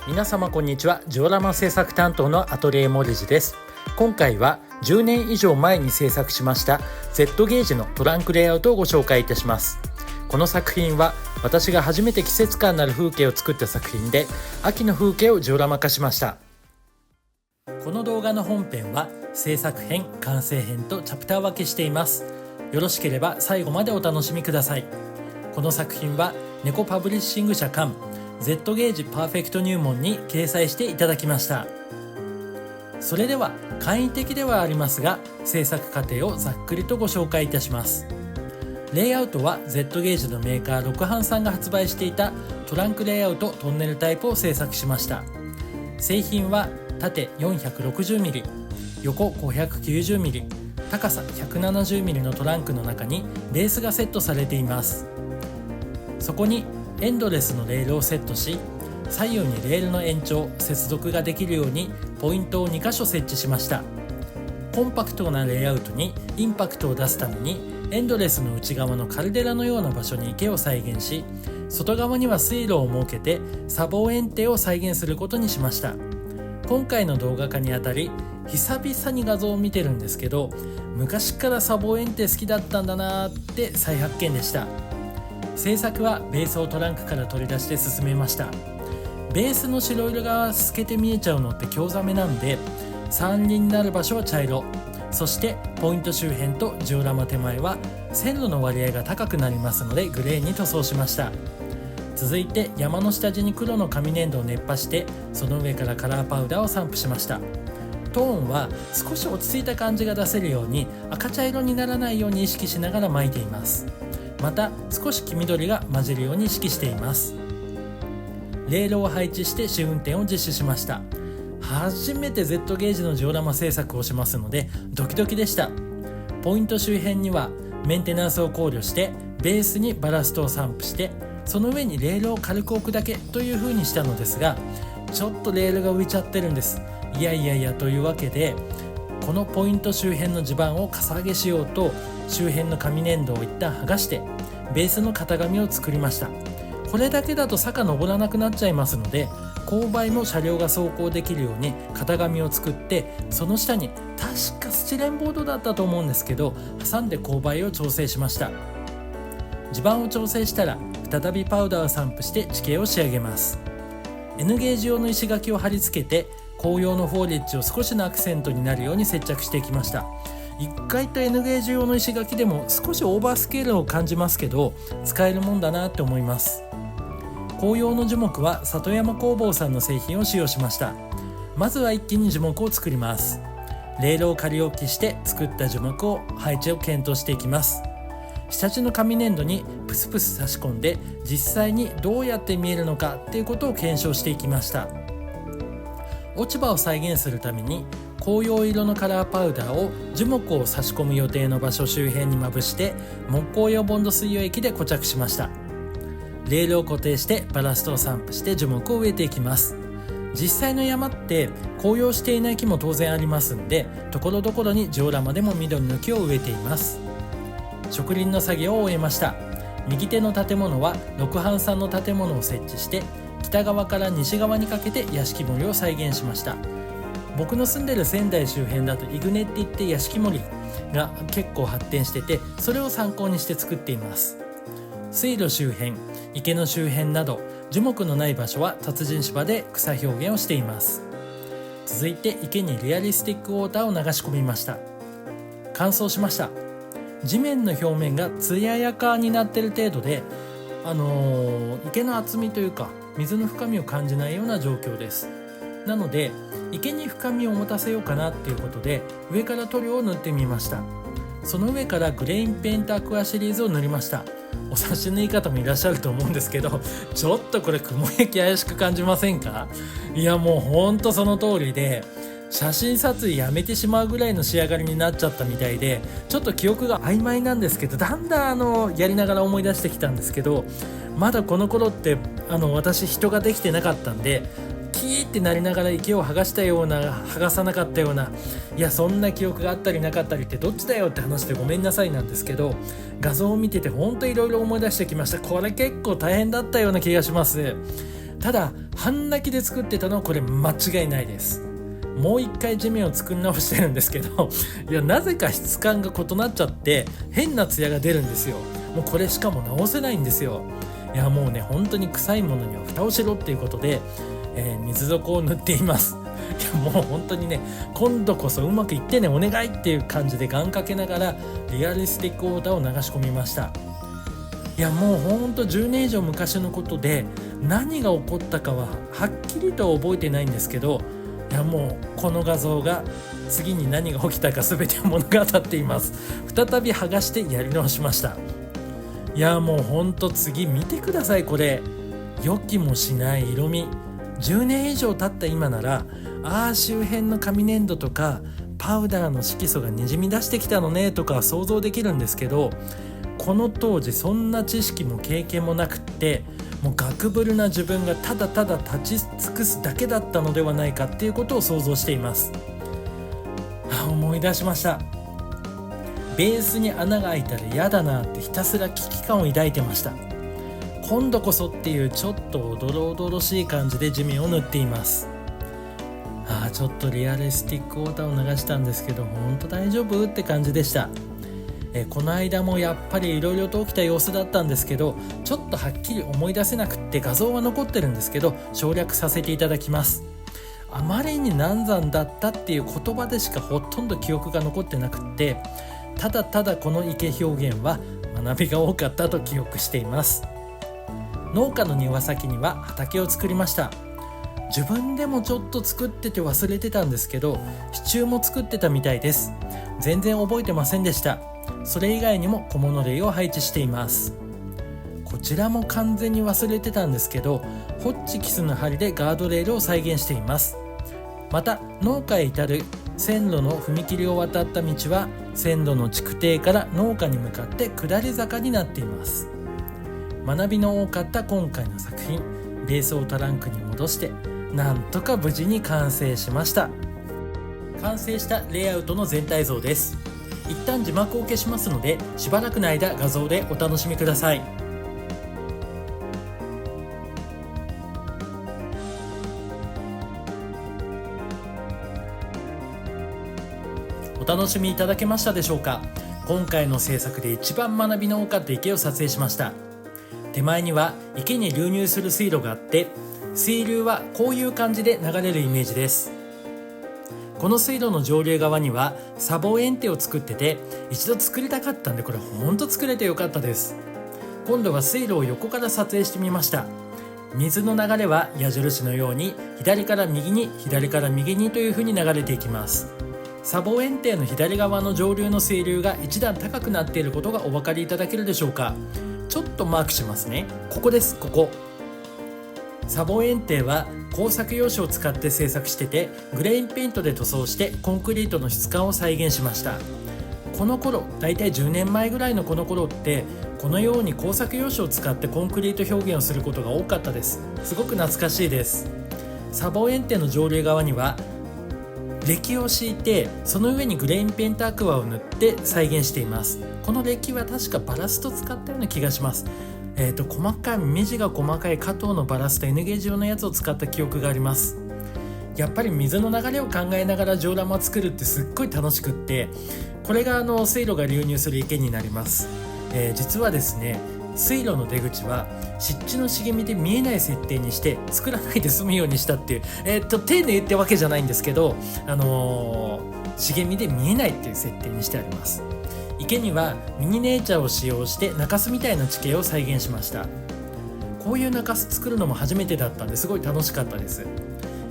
皆様こんにちは。ジオラマ制作担当のアトリエモリジです。今回は10年以上前に制作しました Z ゲージのトランクレイアウトをご紹介いたします。この作品は私が初めて季節感のある風景を作った作品で、秋の風景をジオラマ化しました。この動画の本編は制作編、完成編とチャプター分けしています。よろしければ最後までお楽しみください。この作品は猫パブリッシング社刊 Z ゲージパーフェクト入門に掲載していただきました。それでは簡易的ではありますが、制作過程をざっくりとご紹介いたします。レイアウトは Z ゲージのメーカー六販さんが発売していたトランクレイアウトトンネルタイプを制作しました。製品は縦 460mm、横 590mm、高さ 170mm のトランクの中にベースがセットされています。そこにエンドレスのレールをセットし、左右にレールの延長・接続ができるようにポイントを2箇所設置しました。コンパクトなレイアウトにインパクトを出すために、エンドレスの内側のカルデラのような場所に池を再現し、外側には水路を設けて砂防園庭を再現することにしました。今回の動画化にあたり久々に画像を見てるんですけど、昔から砂防園庭好きだったんだなーって再発見でした。制作はベースをトランクから取り出して進めました。ベースの白色が透けて見えちゃうのって興ざめなんで、三輪になる場所は茶色、そしてポイント周辺とジオラマ手前は線路の割合が高くなりますのでグレーに塗装しました。続いて山の下地に黒の紙粘土を熱波して、その上からカラーパウダーを散布しました。トーンは少し落ち着いた感じが出せるように赤茶色にならないように意識しながら巻いています。また少し黄緑が混じるように意識しています。レールを配置して試運転を実施しました。初めて Z ゲージのジオラマ制作をしますのでドキドキでした。ポイント周辺にはメンテナンスを考慮してベースにバラストを散布して、その上にレールを軽く置くだけという風にしたのですが、ちょっとレールが浮いちゃってるんです。いやというわけで、このポイント周辺の地盤をかさ上げしようと周辺の紙粘土を一旦剥がしてベースの型紙を作りました。これだけだと坂登らなくなっちゃいますので、勾配も車両が走行できるように型紙を作って、その下に確かスチレンボードだったと思うんですけど挟んで勾配を調整しました。地盤を調整したら再びパウダーを散布して地形を仕上げます。 N ゲージ用の石垣を貼り付けて紅葉のフォーリッジを少しのアクセントになるように接着していきました。1階と N ゲージ用の石垣でも少しオーバースケールを感じますけど、使えるもんだなって思います。紅葉の樹木は里山工房さんの製品を使用しました。まずは一気に樹木を作ります。レールを仮置きして作った樹木を配置を検討していきます。下地の紙粘土にプスプス差し込んで、実際にどうやって見えるのかっていうことを検証していきました。落ち葉を再現するために紅葉色のカラーパウダーを樹木を差し込む予定の場所周辺にまぶして、木工用ボンド水溶液で固着しました。レールを固定してバラストを散布して樹木を植えていきます。実際の山って紅葉していない木も当然ありますんで、ところどころにジオラマでも緑の木を植えています。植林の作業を終えました。右手の建物は六販さんの建物を設置して、北側から西側にかけて屋敷森を再現しました。僕の住んでる仙台周辺だとイグネって言って屋敷森が結構発展してて、それを参考にして作っています。水路周辺、池の周辺など樹木のない場所は達人芝で草表現をしています。続いて池にリアリスティックウォーターを流し込みました。乾燥しました。地面の表面が艶やかになってる程度で、池の厚みというか水の深みを感じないような状況です。なので池に深みを持たせようかなっていうことで上から塗料を塗ってみました。その上からグレインペイントアクアシリーズを塗りました。お察しのいい方もいらっしゃると思うんですけど、ちょっとこれ雲行き怪しく感じませんか？いやもうほんとその通りで、写真撮影やめてしまうぐらいの仕上がりになっちゃったみたいで、ちょっと記憶が曖昧なんですけど、だんだんやりながら思い出してきたんですけど、まだこの頃って私人ができてなかったんで、キーってなりながら池を剥がしたような剥がさなかったような、いやそんな記憶があったりなかったりってどっちだよって話でごめんなさいなんですけど、画像を見ててほんといろいろ思い出してきました。これ結構大変だったような気がします。ただ半泣きで作ってたのはこれ間違いないです。もう一回地面を作り直してるんですけどいやなぜか質感が異なっちゃって変なツヤが出るんですよ。もうこれしかも直せないんですよ。いやもうね本当に臭いものには蓋をしろっていうことで、水底を塗っています。いやもう本当にね今度こそうまくいってねお願いっていう感じで願掛けながらリアリスティックウォーターを流し込みました。いやもうほんと10年以上昔のことで何が起こったかははっきりとは覚えてないんですけど、いやもうこの画像が次に何が起きたか全てを物語っています。再び剥がしてやり直しました。いやもうほんと次見てください。これ予期もしない色味、10年以上経った今なら周辺の紙粘土とかパウダーの色素がにじみ出してきたのねとか想像できるんですけど、この当時そんな知識も経験もなくって、もうガクブルな自分がただただ立ち尽くすだけだったのではないかっていうことを想像しています。思い出しました。ベースに穴が開いたら嫌だなってひたすら危機感を抱いてました。今度こそっていうちょっとおどろおどろしい感じで地面を塗っています。ちょっとリアリスティックウォーターを流したんですけど本当大丈夫って感じでした。この間もやっぱりいろいろと起きた様子だったんですけど、ちょっとはっきり思い出せなくって画像は残ってるんですけど省略させていただきます。あまりに難産だったっていう言葉でしかほとんど記憶が残ってなくって、ただただこの池表現は学びが多かったと記憶しています。農家の庭先には畑を作りました。自分でもちょっと作ってて忘れてたんですけど支柱も作ってたみたいです。全然覚えてませんでした。それ以外にも小物類を配置しています。こちらも完全に忘れてたんですけどホッチキスの針でガードレールを再現しています。また農家へ至る線路の踏切を渡った道は線路の築堤から農家に向かって下り坂になっています。学びの多かった今回の作品、ベースをトランクに戻してなんとか無事に完成しました。完成したレイアウトの全体像です。一旦字幕を消しますのでしばらくの間画像でお楽しみください。お楽しみいただけましたでしょうか。今回の制作で一番学びの多かった池を撮影しました。手前には池に流入する水路があって水流はこういう感じで流れるイメージです。この水路の上流側には砂防堰堤を作ってて一度作りたかったんでこれほんと作れてよかったです。今度は水路を横から撮影してみました。水の流れは矢印のように左から右に左から右にという風に流れていきます。砂防堰堤の左側の上流の水流が一段高くなっていることがお分かりいただけるでしょうか。ちょっとマークしますね。ここです。ここ砂防堰堤は工作用紙を使って製作しててグレインペイントで塗装してコンクリートの質感を再現しました。この頃だいたい10年前ぐらいのこの頃ってこのように工作用紙を使ってコンクリート表現をすることが多かったです。すごく懐かしいです。砂防堰堤の上流側には礫を敷いてその上にグレインペイントアクアを塗って再現しています。この礫は確かバラスト使ったような気がします。細かい目地が細かい加藤のバラスト N ゲージ用のやつを使った記憶があります。やっぱり水の流れを考えながらジオラマを作るってすっごい楽しくって、これが水路が流入する池になります。実はですね水路の出口は湿地の茂みで見えない設定にして作らないで済むようにしたっていう、丁寧ってわけじゃないんですけど、茂みで見えないっていう設定にしてあります。池にはミニネイチャーを使用して中州みたいな地形を再現しました。こういう中州作るのも初めてだったんですごい楽しかったです。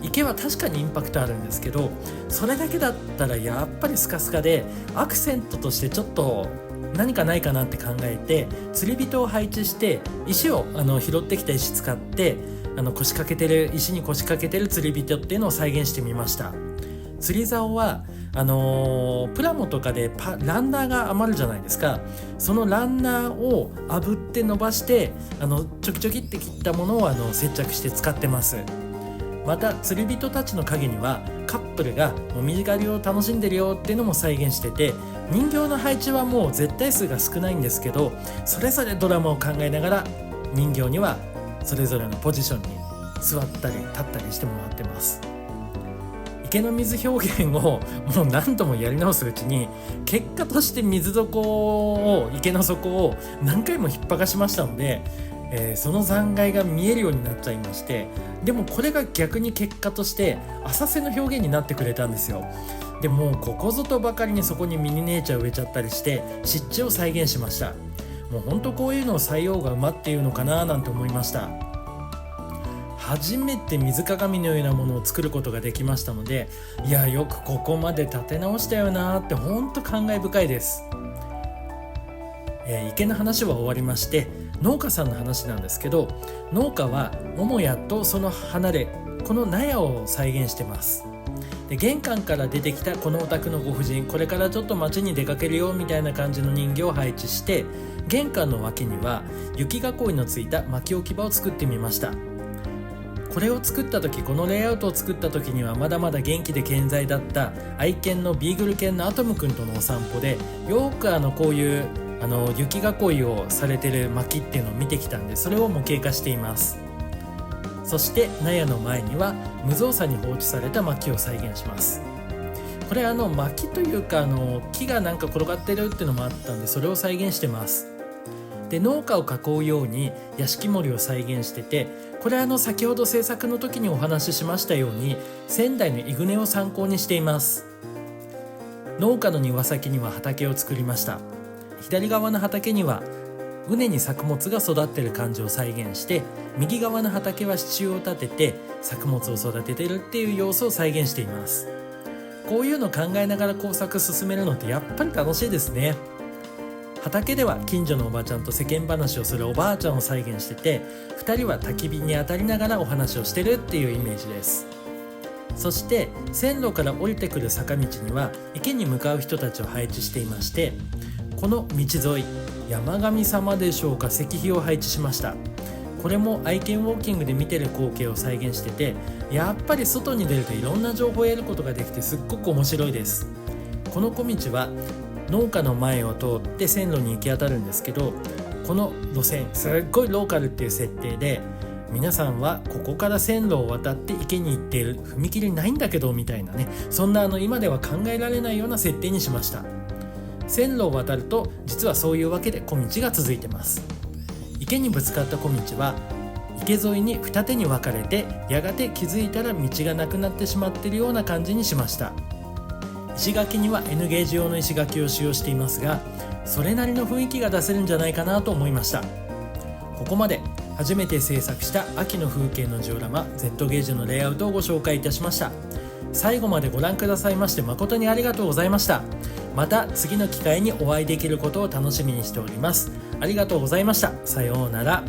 池は確かにインパクトあるんですけど、それだけだったらやっぱりスカスカでアクセントとしてちょっと何かないかなって考えて釣り人を配置して石を拾ってきた石使って石に腰掛けてる釣り人っていうのを再現してみました。釣り竿はプラモとかでランナーが余るじゃないですか。そのランナーを炙って伸ばしてちょきちょきって切ったものを接着して使ってます。また釣り人たちの影にはカップルがもみじ狩りを楽しんでるよっていうのも再現してて、人形の配置はもう絶対数が少ないんですけど、それぞれドラマを考えながら人形にはそれぞれのポジションに座ったり立ったりしてもらってます。池の水表現をもう何度もやり直すうちに、結果として水底を池の底を何回も引っ張がしましたので、その残骸が見えるようになっちゃいまして、でもこれが逆に結果として浅瀬の表現になってくれたんですよ。でもうここぞとばかりにそこにミニネイチャー植えちゃったりして湿地を再現しました。もうほんとこういうのを採用が馬っていうのかななんて思いました。初めて水鏡のようなものを作ることができましたので、いやよくここまで立て直したよなってほんと感慨深いです。池の話は終わりまして、農家さんの話なんですけど、農家は母屋とその離れ、この納屋を再現してます。で玄関から出てきたこのお宅のご婦人、これからちょっと街に出かけるよみたいな感じの人形を配置して、玄関の脇には雪囲いのついた薪置き場を作ってみました。これを作った時、このレイアウトを作った時にはまだまだ元気で健在だった愛犬のビーグル犬のアトム君とのお散歩で、よくこういう雪囲いをされてる薪っていうのを見てきたんで、それを模型化しています。そして納屋の前には無造作に放置された薪を再現します。これ薪というか木がなんか転がってるっていうのもあったんで、それを再現してます。で農家を囲うように屋敷森を再現してて、これ先ほど制作の時にお話ししましたように仙台の伊船を参考にしています。農家の庭先には畑を作りました。左側の畑には畝に作物が育っている感じを再現して、右側の畑は支柱を立てて作物を育ててるっていう様子を再現しています。こういうのを考えながら工作進めるのってやっぱり楽しいですね。畑では近所のおばちゃんと世間話をするおばあちゃんを再現してて、2人は焚き火に当たりながらお話をしてるっていうイメージです。そして線路から降りてくる坂道には池に向かう人たちを配置していまして、この道沿い山神様でしょうか、石碑を配置しました。これも愛犬ウォーキングで見てる光景を再現してて、やっぱり外に出るといろんな情報を得ることができてすっごく面白いです。この小道は農家の前を通って線路に行き当たるんですけど、この路線すっごいローカルっていう設定で、皆さんはここから線路を渡って池に行っている、踏切ないんだけどみたいなね、そんな今では考えられないような設定にしました。線路を渡ると実はそういうわけで小道が続いてます。池にぶつかった小道は池沿いに二手に分かれて、やがて気づいたら道がなくなってしまっているような感じにしました。石垣には N ゲージ用の石垣を使用していますが、それなりの雰囲気が出せるんじゃないかなと思いました。ここまで初めて制作した秋の風景のジオラマ Z ゲージのレイアウトをご紹介いたしました。最後までご覧くださいまして誠にありがとうございました。また次の機会にお会いできることを楽しみにしております。ありがとうございました。さようなら。